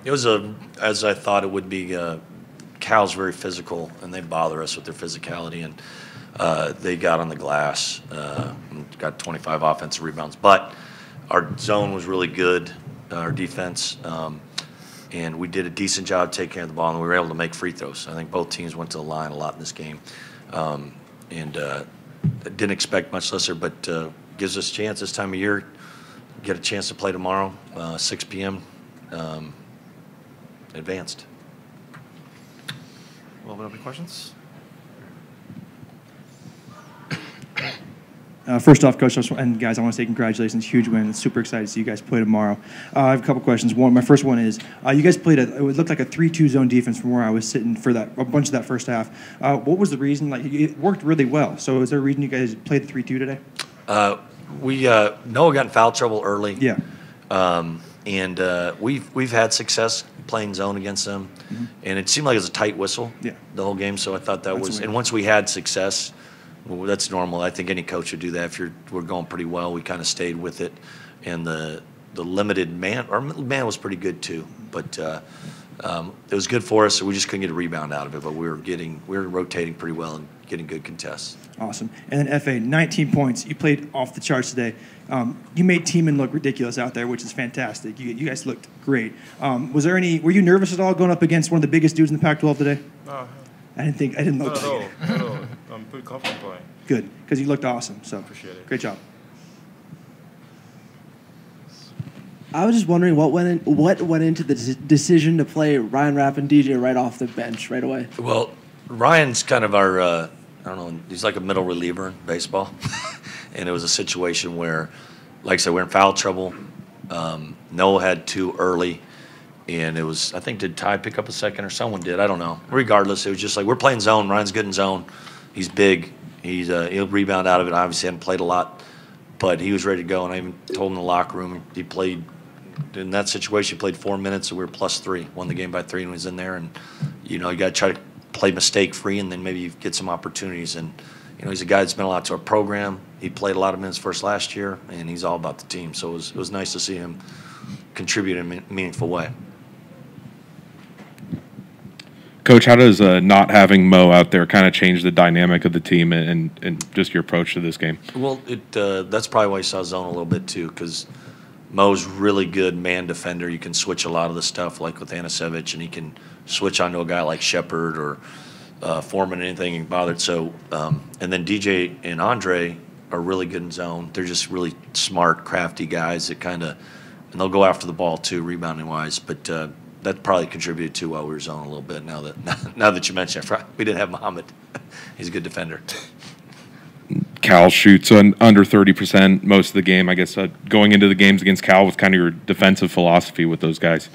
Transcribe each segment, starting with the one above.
It was as I thought it would be. Cal's very physical, and they bother us with their physicality, and they got on the glass, got 25 offensive rebounds. But our zone was really good, our defense, and we did a decent job taking care of the ball, and we were able to make free throws. I think both teams went to the line a lot in this game, and didn't expect much less there, but gives us a chance this time of year. Get a chance to play tomorrow, 6 p.m. Advanced. Well, open up any questions? First off, Coach, and guys, I want to say congratulations. Huge win. Super excited to see you guys play tomorrow. I have a couple questions. My first one is, you guys played it looked like a 3-2 zone defense from where I was sitting for a bunch of that first half. What was the reason? Like, it worked really well. So is there a reason you guys played the 3-2 today? Noah got in foul trouble early. Yeah. And we've had success playing zone against them, and it seemed like it was a tight whistle the whole game. So I thought that was, and once we had success, well, that's normal. I think any coach would do that. If we're going pretty well, we kind of stayed with it, and the limited man, our man was pretty good too, but it was good for us. So we just couldn't get a rebound out of it, but we were rotating pretty well and getting good contests. Awesome. And then FA, 19 points. You played off the charts today. You made Tiemann look ridiculous out there, which is fantastic. You guys looked great. Were you nervous at all going up against one of the biggest dudes in the Pac-12 today? No. I didn't look. Not at all. Not at all. I'm pretty confident playing. Good, because you looked awesome. So appreciate it. Great job. I was just wondering what went into the decision to play Ryan Rapp and DJ right off the bench right away. Well, Ryan's kind of our I don't know. He's like a middle reliever in baseball, and it was a situation where, like I said, we're in foul trouble. Noah had 2 early, and it was, I think, did Ty pick up a second or someone did? I don't know. Regardless, it was just like we're playing zone. Ryan's good in zone. He's big. He'll rebound out of it. Obviously, hadn't played a lot, but he was ready to go. And I even told him in the locker room he played. In that situation, he played 4 minutes, so we were +3. Won the game by 3 and was in there. And you got to try to play mistake-free, and then maybe you get some opportunities. And he's a guy that's been a lot to our program. He played a lot of minutes for us last year, and he's all about the team. So it was nice to see him contribute in a meaningful way. Coach, how does not having Mo out there kind of change the dynamic of the team and just your approach to this game? Well, that's probably why you saw zone a little bit too, because Mo's really good man defender. You can switch a lot of the stuff, like with Anasevich, and he can switch onto a guy like Shepard or Foreman, anything bothered. So, and then DJ and Andre are really good in zone. They're just really smart, crafty guys that and they'll go after the ball too, rebounding wise. But that probably contributed to why we were zone a little bit. Now that you mention it, we didn't have Muhammad. He's a good defender. Cal shoots under 30% most of the game. I guess going into the games against Cal was kind of your defensive philosophy with those guys.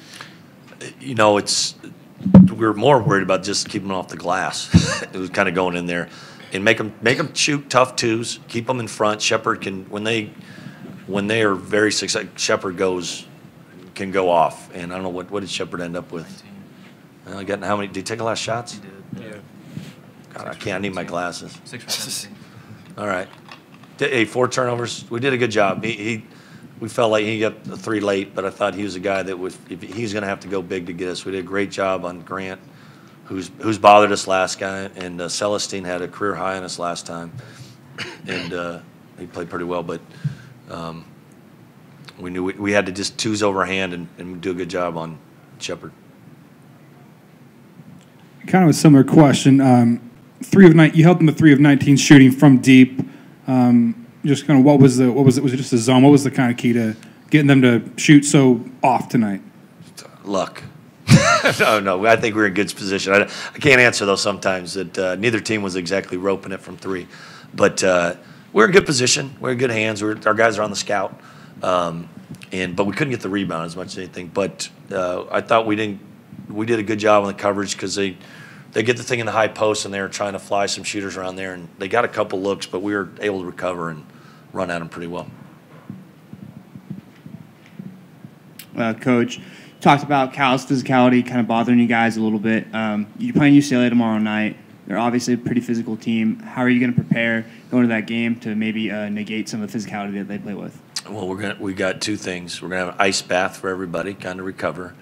We're more worried about just keeping them off the glass. It was kind of going in there and make them shoot tough twos, keep them in front. Shepard can when they are very successful. Shepard can go off, and I don't know what did Shepard end up with. How many? Did he take a lot of shots? He did. Yeah. God, I can't. I need my glasses. 6 for 17. All right. 4 turnovers. We did a good job. We felt like he got the 3 late, but I thought he was a guy that if he's going to have to go big to get us. We did a great job on Grant, who's bothered us last guy, and Celestine had a career high on us last time, and he played pretty well. But we knew we had to just twos overhand and do a good job on Shepard. Kind of a similar question. 3 of 9. You held them to 3 of 19 shooting from deep. Just kind of what was it? Was it just a zone? What was the kind of key to getting them to shoot so off tonight? Luck. No. I think we're in good position. I can't answer those sometimes. That neither team was exactly roping it from 3, but we're in good position. We're in good hands. Our guys are on the scout, but we couldn't get the rebound as much as anything. But I thought we did a good job on the coverage because they get the thing in the high post, and they were trying to fly some shooters around there, and they got a couple looks, but we were able to recover and run at them pretty well. Coach, talked about Cal's physicality kind of bothering you guys a little bit. You're playing UCLA tomorrow night. They're obviously a pretty physical team. How are you going to prepare going to that game to maybe negate some of the physicality that they play with? Well, we got 2 things. We're going to have an ice bath for everybody, kind of recover.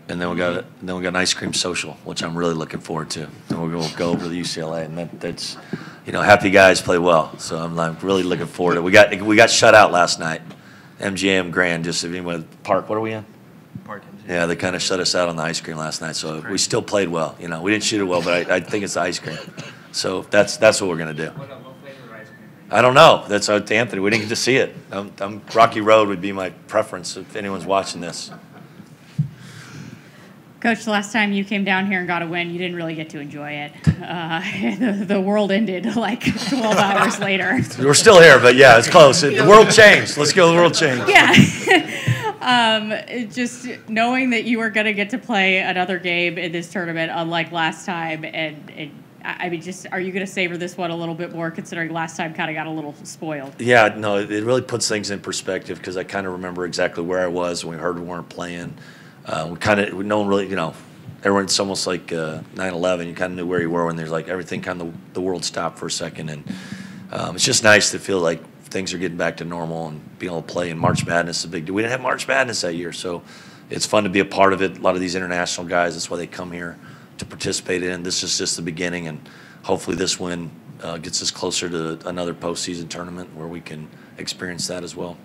And then we got an ice cream social, which I'm really looking forward to. And we're going to go over to the UCLA, and that's happy guys play well. So I'm really looking forward to it. We got shut out last night. MGM Grand, just if anyone Park. What are we in? Park MGM. Yeah, they kind of shut us out on the ice cream last night. So we still played well. We didn't shoot it well, but I think it's the ice cream. So that's what we're going to do. I don't know. That's up to Anthony. We didn't get to see it. Rocky Road would be my preference if anyone's watching this. Coach, the last time you came down here and got a win, you didn't really get to enjoy it. The world ended like 12 hours later. We're still here, but yeah, it's close. The world changed. Let's go. The world changed. Yeah. Just knowing that you were going to get to play another game in this tournament, unlike last time, and I mean, just are you going to savor this one a little bit more, considering last time kind of got a little spoiled? Yeah, no, it really puts things in perspective because I kind of remember exactly where I was when we heard we weren't playing. No one really, everyone's almost like 9/11. You kind of knew where you were when there's like everything the world stopped for a second. And it's just nice to feel like things are getting back to normal and being able to play. And March Madness is a big deal. We didn't have March Madness that year, so it's fun to be a part of it. A lot of these international guys, that's why they come here to participate in. This is just the beginning, and hopefully this win gets us closer to another postseason tournament where we can experience that as well.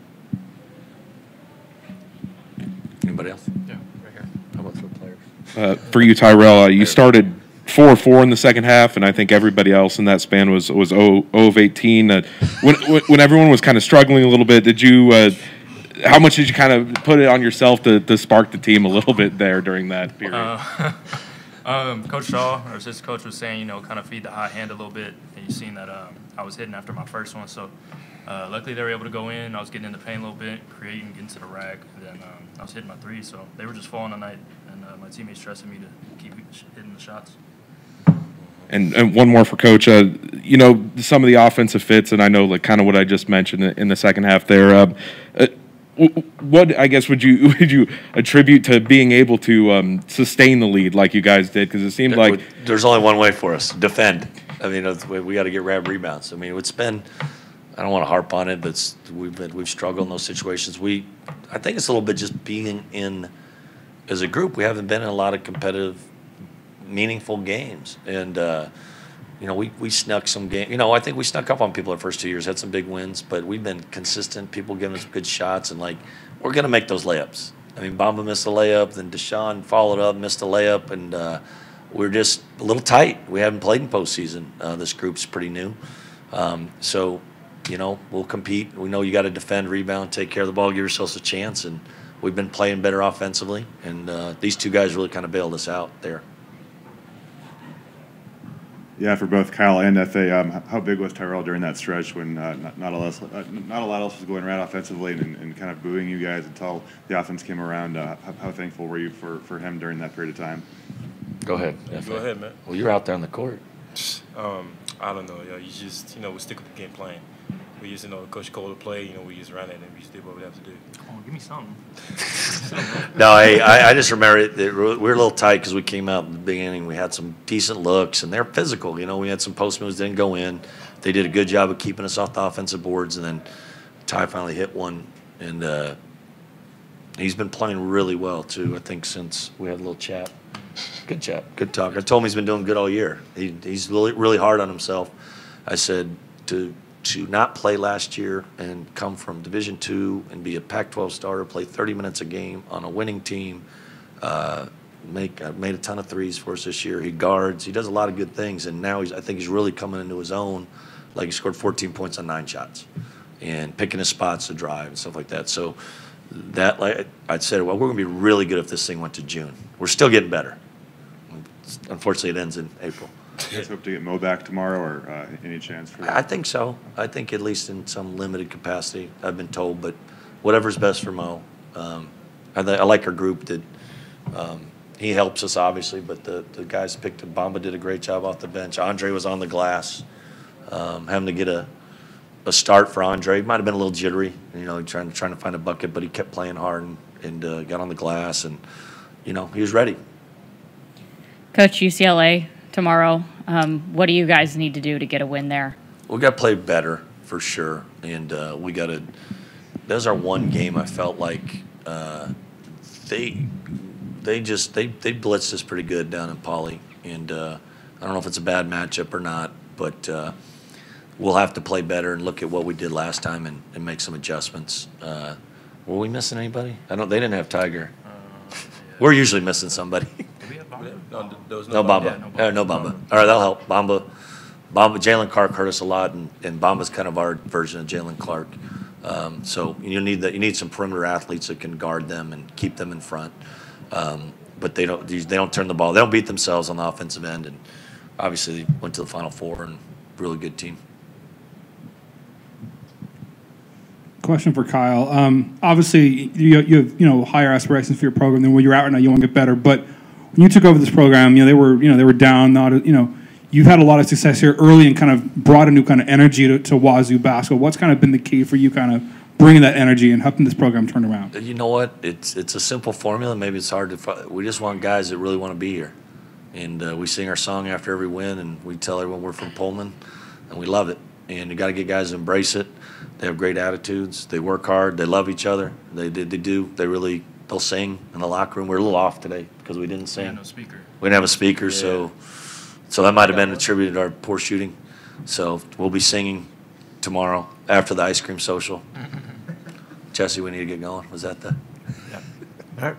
Anybody else? Yeah, right here. How about for players? For you, Tyrell, you started 4-4 in the second half, and I think everybody else in that span was 0 of 18. When everyone was kind of struggling a little bit, did you? How much did you kind of put it on yourself to spark the team a little bit there during that period? Coach Shaw, our assistant coach, was saying, kind of feed the hot hand a little bit, and you seen that I was hitting after my first one, so luckily they were able to go in. I was getting in the paint a little bit, creating, getting to the rack, and then I was hitting my three, so they were just falling tonight, and my teammates trusted me to keep hitting the shots. And one more for Coach. Some of the offensive fits, and I know like kind of what I just mentioned in the second half there. What I guess would you attribute to being able to sustain the lead like you guys did? Because it seemed like there's only one way for us: defend. I mean, we got to get rebounds. I mean, it's been. I don't want to harp on it, but we've struggled in those situations. I think it's a little bit just being in as a group. We haven't been in a lot of competitive, meaningful games, and we snuck some game. I think we snuck up on people the first 2 years, had some big wins, but we've been consistent. People giving us good shots, and we're gonna make those layups. I mean, Bamba missed a layup, then Deshaun followed up, missed a layup, and we're just a little tight. We haven't played in postseason. This group's pretty new, so we'll compete. We know you got to defend, rebound, take care of the ball, give yourselves a chance, and we've been playing better offensively. And these two guys really kind of bailed us out there. Yeah, for both Kyle and FA, how big was Tyrell during that stretch when not a lot else was going right offensively and kind of booing you guys until the offense came around? How thankful were you for him during that period of time? Go ahead. Go ahead, man. Well, you're out there on the court. I don't know. You just, we stick with the game plan. We used, Coach Cole to play. We just ran it and we just did what we have to do. Come on, give me something. No, I just remember we were a little tight because we came out in the beginning. We had some decent looks, and they're physical. We had some post moves didn't go in. They did a good job of keeping us off the offensive boards, and then Ty finally hit one, and he's been playing really well too. I think since we had a little chat. Good chat, good talk. I told him he's been doing good all year. He's really hard on himself. I said to not play last year and come from Division II and be a Pac-12 starter, play 30 minutes a game on a winning team, made a ton of threes for us this year. He guards. He does a lot of good things, and now I think he's really coming into his own. Like he scored 14 points on 9 shots and picking his spots to drive and stuff like that. So that, like I said, well, we're going to be really good if this thing went to June. We're still getting better. Unfortunately, it ends in April. You guys hope to get Mo back tomorrow, or any chance for that? I think so. I think at least in some limited capacity, I've been told. But whatever's best for Mo. I like our group. That he helps us obviously, but the guys picked. Bamba did a great job off the bench. Andre was on the glass, having to get a start for Andre. He might have been a little jittery, trying to find a bucket, but he kept playing hard and got on the glass, and he was ready. Coach, UCLA tomorrow. What do you guys need to do to get a win there? We got to play better for sure, and we got to. That was our one game. I felt like they they blitzed us pretty good down in Poly, and I don't know if it's a bad matchup or not, but we'll have to play better and look at what we did last time and make some adjustments. Were we missing anybody? They didn't have Tiger. We're usually missing somebody. Did we have Bamba? No, there was No Bamba. Yeah, No Bamba. All right, that'll help. Bamba, Jalen Clark hurt us a lot, and Bamba's kind of our version of Jalen Clark. So you need some perimeter athletes that can guard them and keep them in front. But they don't turn the ball. They don't beat themselves on the offensive end, and obviously they went to the Final Four and really good team. Question for Kyle. Obviously, you have higher aspirations for your program than where you're at right now. You want to get better, but when you took over this program, they were down. You've had a lot of success here early and kind of brought a new kind of energy to Wazoo basketball. What's kind of been the key for you, kind of bringing that energy and helping this program turn around? You know what? It's a simple formula. Maybe it's hard to. We just want guys that really want to be here, and we sing our song after every win, and we tell everyone we're from Pullman, and we love it. And you got to get guys to embrace it. They have great attitudes. They work hard. They love each other. They'll sing in the locker room. We're a little off today because we didn't sing. We had no speaker. We didn't have a speaker, so that might have been attributed to our poor shooting. So we'll be singing tomorrow after the ice cream social. Jesse, we need to get going. Was that the? All right.